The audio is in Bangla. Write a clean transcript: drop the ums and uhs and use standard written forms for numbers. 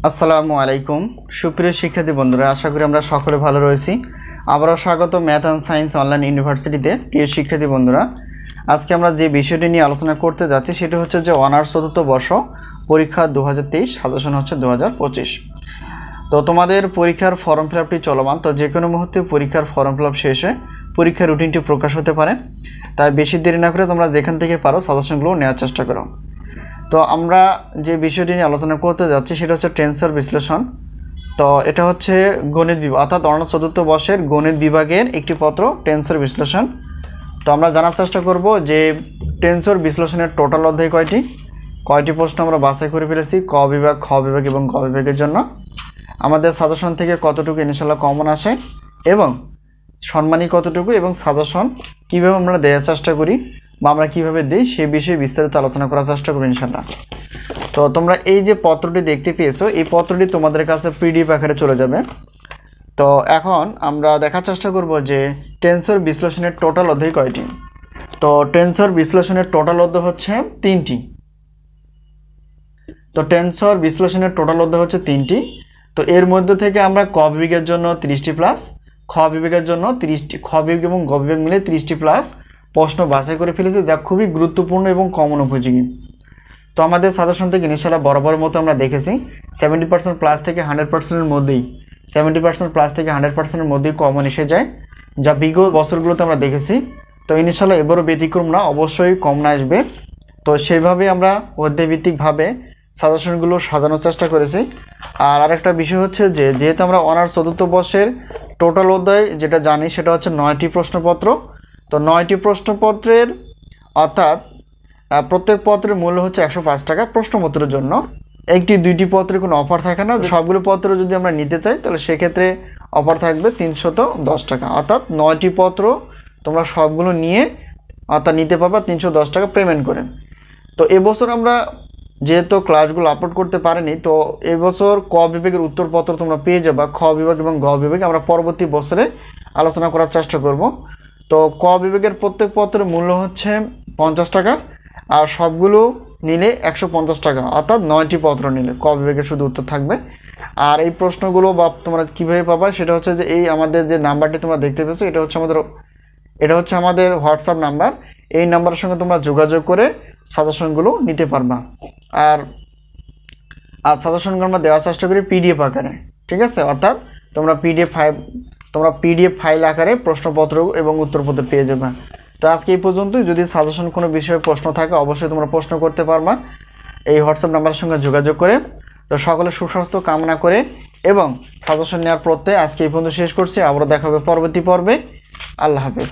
আসসালামু আলাইকুম সুপ্রিয় শিক্ষার্থী বন্ধুরা, আশা করি আমরা সকলে ভালো রয়েছি। আবারও স্বাগত ম্যাথ অ্যান্ড সায়েন্স অনলাইন ইউনিভার্সিটিতে। প্রিয় শিক্ষার্থী বন্ধুরা, আজকে আমরা যে বিষয়টি নিয়ে আলোচনা করতে যাচ্ছি সেটা হচ্ছে যে অনার্স চতুর্থ বর্ষ পরীক্ষা 2023, সাজেশন হচ্ছে 2025। তো তোমাদের পরীক্ষার ফর্ম ফিল আপটি চলমান, তো যে কোনো মুহূর্তে পরীক্ষার ফর্ম ফিল আপ শেষে পরীক্ষার রুটিনটি প্রকাশ হতে পারে। তাই বেশি দেরি না করে তোমরা যেখান থেকে পারো সাজেশনগুলো নেওয়ার চেষ্টা করো। তো আমরা যে বিষয়টি নিয়ে আলোচনা করতে যাচ্ছি সেটা হচ্ছে টেন্সর বিশ্লেষণ। তো এটা হচ্ছে গণিত বিভাগ অর্থাৎ অনার্স চতুর্থ বর্ষের গণিত বিভাগের একটি পত্র টেন্সর বিশ্লেষণ। তো আমরা জানার চেষ্টা করব যে টেন্সর বিশ্লেষণের টোটাল অধ্যায় কয়টি প্রশ্ন আমরা বাছাই করে ফেলেছি ক বিভাগ, খ বিভাগ এবং গ বিভাগের জন্য। আমাদের সাজেশন থেকে কতটুকু ইনশাআল্লাহ কমন আসে এবং সম্মানী কতটুকু এবং সাজেশন কীভাবে আমরা দেওয়ার চেষ্টা করি বা আমরা কীভাবে দিই সে বিষয়ে বিস্তারিত আলোচনা করার চেষ্টা করি ইনশাআল্লাহ। তো তোমরা এই যে পত্রটি দেখতে পেয়েছো, এই পত্রটি তোমাদের কাছে পিডিএফ আকারে চলে যাবে। তো এখন আমরা দেখার চেষ্টা করব যে টেন্সর বিশ্লেষণের টোটাল অধ্যায় কয়টি। তো টেন্সর বিশ্লেষণের টোটাল অধ্যায় হচ্ছে 3টি। তো টেন্সর বিশ্লেষণের টোটাল অধ্যায় হচ্ছে 3টি। তো এর মধ্যে থেকে আমরা ক বিভাগের জন্য 30টি প্লাস, খ বিভাগের জন্য 30টি, খ বিভাগ এবং গ বিভাগ মিলে 30টি প্লাস প্রশ্ন বাছাই করে ফেলেছে, যা খুবই গুরুত্বপূর্ণ এবং কমন উপযোগী। তো আমাদের সাজেশন থেকে ইনশাআল্লাহ বরাবর মতো আমরা দেখেছি 70% প্লাস থেকে 100%-এর মধ্যেই 70% প্লাস থেকে 100%-এর মধ্যেই কমন এসে যায়, যা বিগত বছরগুলোতে আমরা দেখেছি। তো ইনশাআল্লাহ এবারও ব্যতিক্রম না, অবশ্যই কমন আসবে। তো সেইভাবে আমরা অধ্যায়ভিত্তিকভাবে সাজেশনগুলো সাজানোর চেষ্টা করেছি। আর আরেকটা বিষয় হচ্ছে যে যেহেতু আমরা অনার্স চতুর্থ বর্ষের টোটাল অধ্যায় যেটা জানি সেটা হচ্ছে 9টি প্রশ্নপত্র। তো 9টি প্রশ্নপত্রের অর্থাৎ প্রত্যেক পত্রের মূল্য হচ্ছে 105 টাকা প্রশ্নপত্রের জন্য। একটি দুইটি পত্রে কোনো অফার থাকে না। সবগুলো পত্র যদি আমরা নিতে চাই তাহলে সেক্ষেত্রে অফার থাকবে 310 টাকা, অর্থাৎ 9টি পত্র তোমরা সবগুলো নিয়ে অর্থাৎ নিতে পারবা 310 টাকা পেমেন্ট করে। তো এবছর আমরা যেহেতু ক্লাসগুলো আপলোড করতে পারিনি, তো এবছর ক বিভাগের উত্তরপত্র তোমরা পেয়ে যাবা। খ বিভাগ এবং গ বিভাগে আমরা পরবর্তী বছরে আলোচনা করার চেষ্টা করব। তো ক বিভাগের প্রত্যেক পত্রের মূল্য হচ্ছে 50 টাকা, আর সবগুলো নিলে 150 টাকা, অর্থাৎ 9টি পত্র নিলে ক বিভাগের শুধু উত্তর থাকবে। আর এই প্রশ্নগুলো বা তোমরা কীভাবে পাবা সেটা হচ্ছে যে এই আমাদের যে নাম্বারটি তোমরা দেখতে পেয়েছো এটা হচ্ছে আমাদের হোয়াটসঅ্যাপ নাম্বার। এই নাম্বারের সঙ্গে তোমরা যোগাযোগ করে সাজেশনগুলো নিতে পারবা। আর সাজেশনগুলো আমরা দেওয়ার চেষ্টা করি পিডিএফ আকারে, ঠিক আছে? অর্থাৎ তোমরা পিডিএফ ফাইল আকারে প্রশ্নপত্র এবং উত্তরপত্র পেয়ে যাবে। তো আজকে এই পর্যন্তই। যদি সাজেশন কোনো বিষয়ে প্রশ্ন থাকে অবশ্যই তোমরা প্রশ্ন করতে পারবা এই হোয়াটসঅ্যাপ নাম্বারের সঙ্গে যোগাযোগ করে। তো সকলের সুস্বাস্থ্য কামনা করে এবং সাজেশন নেওয়ার প্রত্যয় আজকে এই পর্যন্ত শেষ করছি। আবারও দেখা হবে পরবর্তী পর্বে। আল্লাহ হাফেজ।